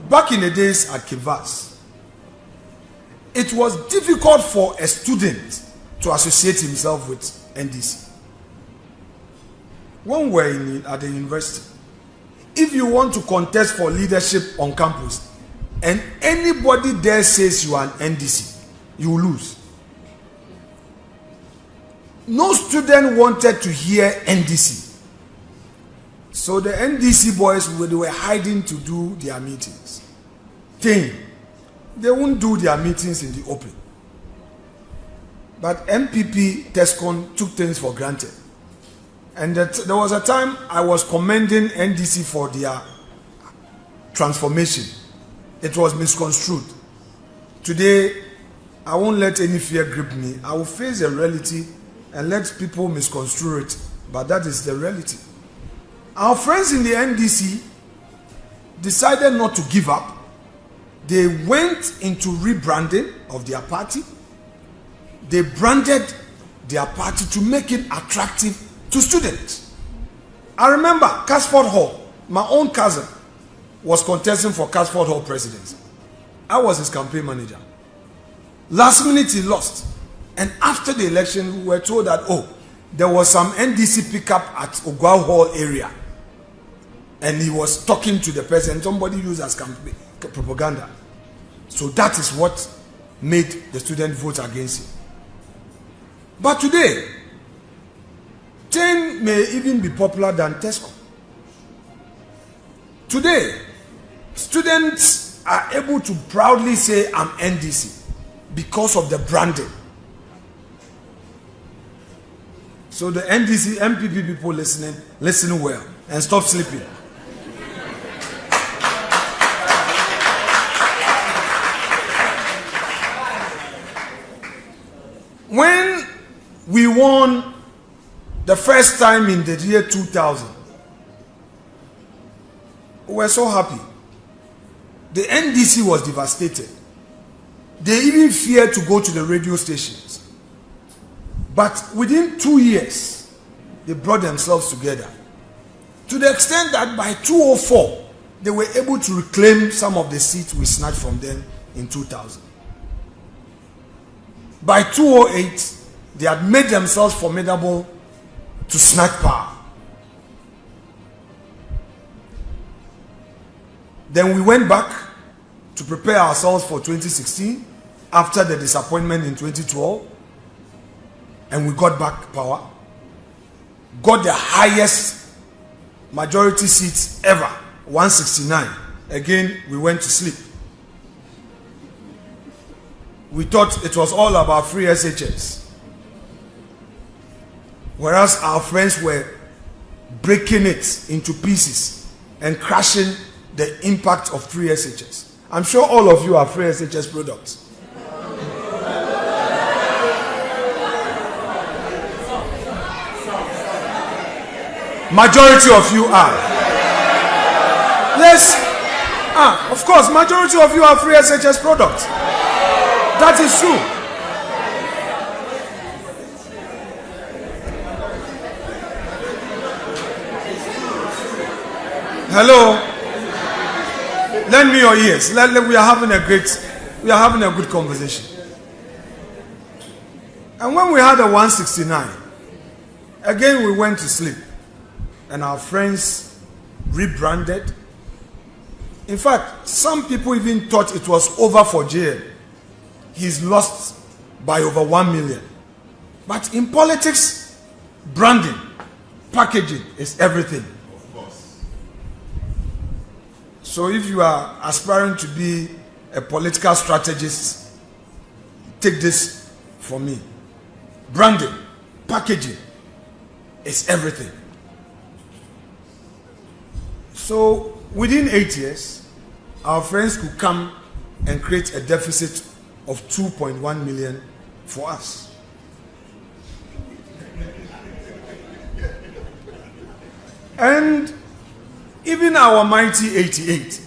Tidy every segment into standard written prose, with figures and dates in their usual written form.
back in the days at Kivas, it was difficult for a student to associate himself with NDC. When we were at the university, if you want to contest for leadership on campus and anybody there says you are an NDC, you will lose. No student wanted to hear NDC. So the NDC boys, they were hiding to do their meetings. They won't do their meetings in the open. But NPP, TESCON took things for granted. And there was a time I was commending NDC for their transformation. It was misconstrued. Today, I won't let any fear grip me. I will face the reality and let people misconstrue it. But that is the reality. Our friends in the NDC decided not to give up. They went into rebranding of their party. They branded their party to make it attractive to students. I remember Casford Hall, my own cousin, was contesting for Casford Hall presidency. I was his campaign manager. Last minute he lost. And after the election, we were told that, there was some NDC pickup at Ogwa Hall area. And he was talking to the president. Somebody used as campaign propaganda. So that is what made the student vote against him. But today, 10 may even be popular than TESCO. Today, students are able to proudly say, I'm NDC, because of the branding. So the NDC, MPP people listening, listen well and stop sleeping. When we won the first time in the year 2000, we were so happy. The NDC was devastated. They even feared to go to the radio stations. But within 2 years, they brought themselves together. To the extent that by 2004, they were able to reclaim some of the seats we snatched from them in 2000. By 2008, they had made themselves formidable to snatch power. Then we went back to prepare ourselves for 2016 after the disappointment in 2012, and we got back power, got the highest majority seats ever, 169. Again, we went to sleep. We thought it was all about free SHS, whereas our friends were breaking it into pieces and crashing the impact of free SHS. I'm sure all of you are free SHS products. Majority of you are. Yes. Of course, majority of you are free SHS products. That is true. Hello. Lend me your ears. We are having a good conversation. And when we had a 169, again we went to sleep. And our friends rebranded. In fact, some people even thought it was over for JL. He's lost by over 1 million. But in politics, branding, packaging is everything. Of course. So if you are aspiring to be a political strategist, take this from me. Branding, packaging is everything. So within 8 years, our friends could come and create a deficit of 2.1 million for us. And even our mighty 88,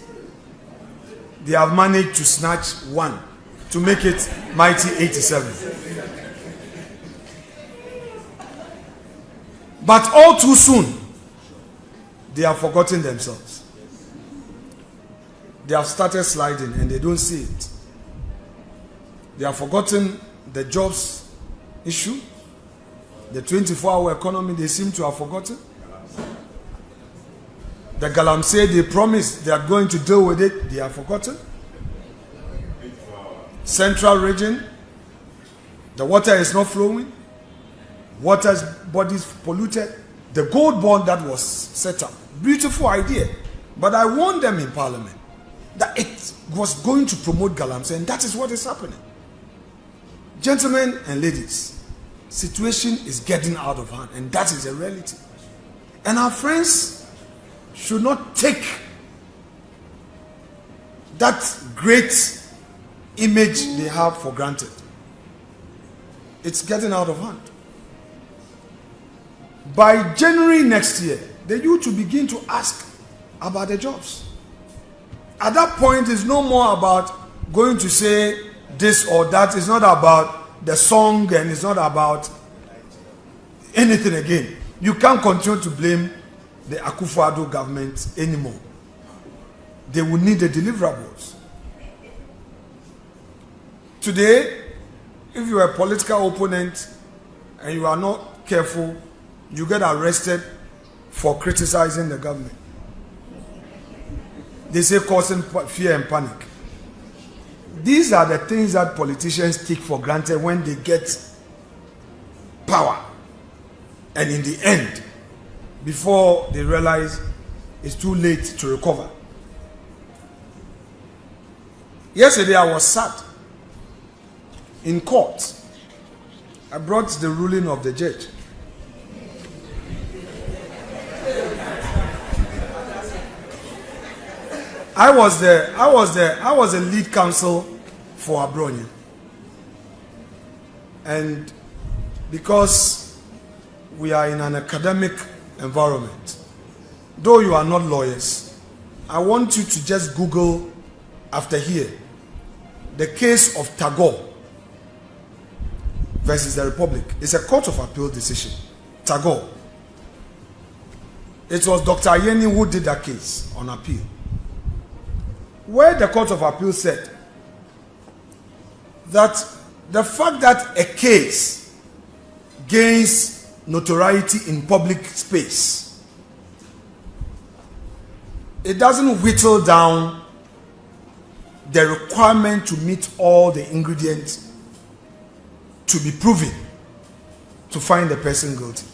they have managed to snatch one to make it mighty 87. But all too soon, they have forgotten themselves. they have started sliding and they don't see it. They have forgotten the jobs issue, the 24-hour economy, they seem to have forgotten. The Galamsey they promised they are going to deal with it, they have forgotten. Central region, the water is not flowing, water's bodies polluted. The gold bond that was set up, beautiful idea, but I warned them in Parliament that it was going to promote Galamsey, and that is what is happening. Gentlemen and ladies, situation is getting out of hand, and that is a reality. And our friends should not take that great image they have for granted. It's getting out of hand. By January next year, the youth will begin to ask about the jobs. At that point, it's no more about going to say this or that. It's not about the song, and it's not about anything again. You can't continue to blame the Akufo-Addo government anymore. They will need the deliverables. Today, if you are a political opponent and you are not careful, you get arrested for criticizing the government. They say causing fear and panic. These are the things that politicians take for granted when they get power. And in the end, before they realize it's too late to recover. Yesterday I was sat in court. I brought the ruling of the judge. I was the lead counsel for Abronia. And because we are in an academic environment, though you are not lawyers, I want you to just Google after here the case of Tagore versus the Republic. It's a court of appeal decision. Tagore. It was Dr. Ayeni who did that case on appeal, where the Court of Appeal said that the fact that a case gains notoriety in public space, it doesn't whittle down the requirement to meet all the ingredients to be proven to find the person guilty,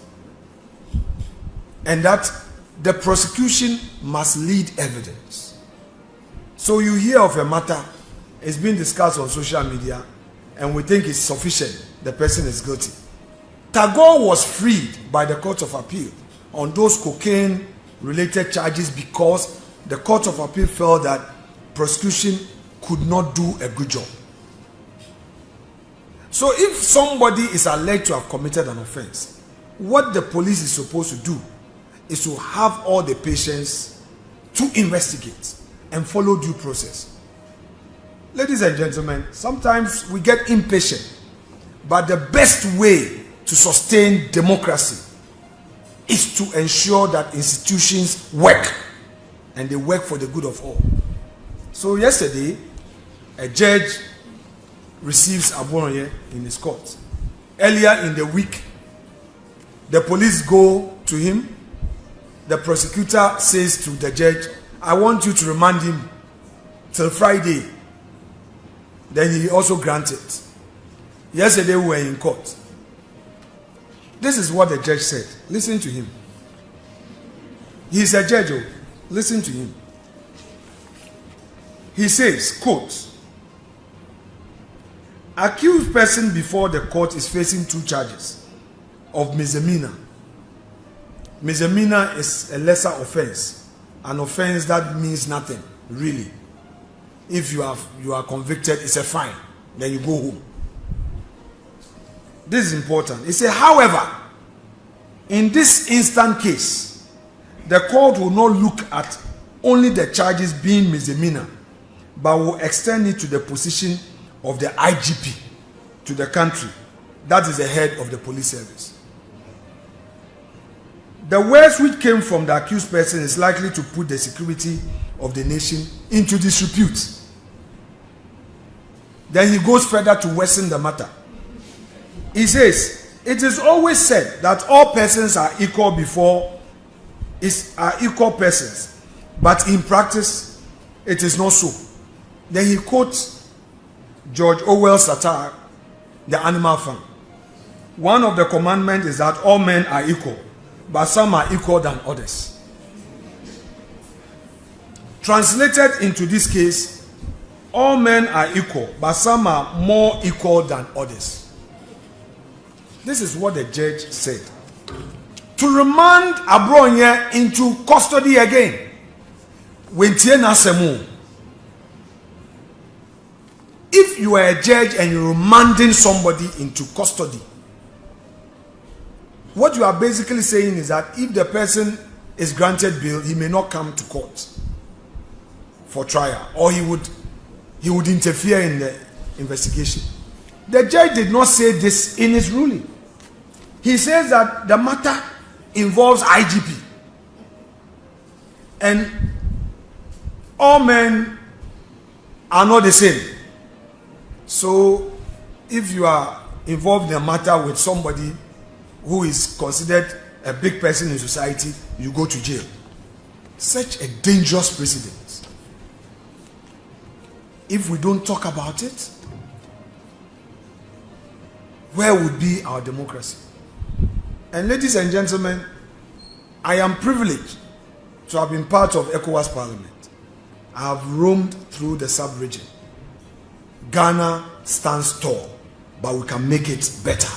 and that the prosecution must lead evidence. So you hear of a matter, it's being discussed on social media, and we think it's sufficient, the person is guilty. Tagore was freed by the Court of Appeal on those cocaine-related charges because the Court of Appeal felt that prosecution could not do a good job. So if somebody is alleged to have committed an offense, what the police is supposed to do is to have all the patience to investigate and follow due process. Ladies and gentlemen, sometimes we get impatient, but the best way to sustain democracy is to ensure that institutions work, and they work for the good of all. So yesterday, a judge receives Abonye in his court. Earlier in the week, the police go to him. The prosecutor says to the judge, I want you to remand him till Friday. Then he also granted. Yesterday we were in court. This is what the judge said. Listen to him. He's a judge. Listen to him. He says, quote, accused person before the court is facing 2 charges of misdemeanor. Misdemeanor is a lesser offense. An offense that means nothing, really. If you are convicted, it's a fine. Then you go home. This is important. It says, however, in this instant case, the court will not look at only the charges being misdemeanor, but will extend it to the position of the IGP to the country. That is the head of the police service. the words which came from the accused person is likely to put the security of the nation into disrepute. Then he goes further to worsen the matter. He says, it is always said that all persons are equal equal persons, but in practice, it is not so. Then he quotes George Orwell's satire, The Animal Farm. One of the commandments is that all men are equal, but some are equal than others. Translated into this case, all men are equal, but some are more equal than others. This is what the judge said. To remand Abronye into custody again. If you are a judge and you're remanding somebody into custody, what you are basically saying is that if the person is granted bail, he may not come to court for trial, or he would interfere in the investigation. The judge did not say this in his ruling. He says that the matter involves IGP, and all men are not the same. So if you are involved in a matter with somebody who is considered a big person in society, you go to jail. Such a dangerous precedent. If we don't talk about it, where would be our democracy? And ladies and gentlemen, I am privileged to have been part of ECOWAS Parliament. I have roamed through the sub-region. Ghana stands tall, but we can make it better.